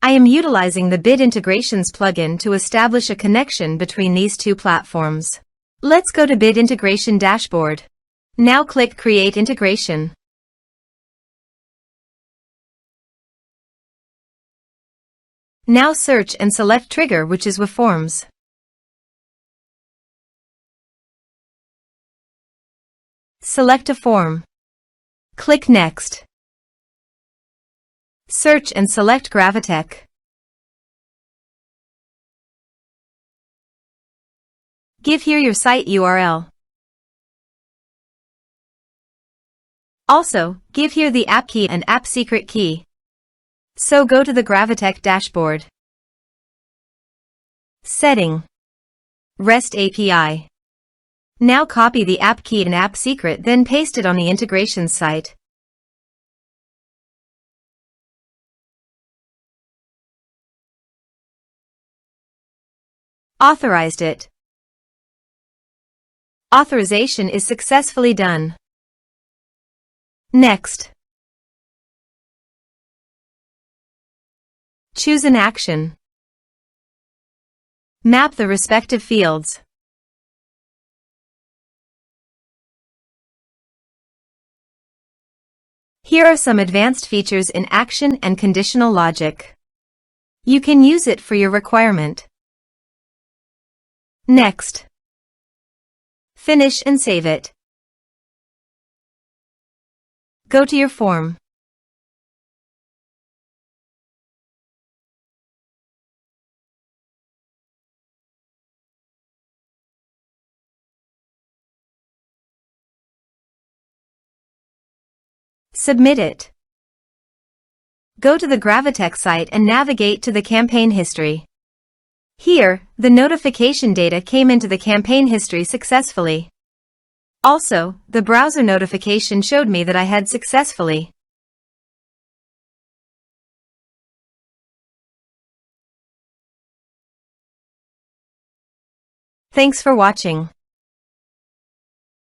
I am utilizing the Bid Integrations plugin to establish a connection between these two platforms. Let's go to Bid Integration Dashboard. Now click Create Integration. Now search and select Trigger, which is weForms. Select a form. Click Next. Search and select Gravitec. Give here your site URL. Also, give here the app key and app secret key. So go to the Gravitec dashboard. Setting. REST API. Now copy the app key and app secret, then paste it on the integration site. Authorized it. Authorization is successfully done. Next. Choose an action. Map the respective fields. Here are some advanced features in action and conditional logic. You can use it for your requirement. Next. Finish and save it. Go to your form. Submit it. Go to the Gravitec site and navigate to the campaign history. Here, the notification data came into the campaign history successfully. Also, the browser notification showed me that I had successfully. Thanks for watching.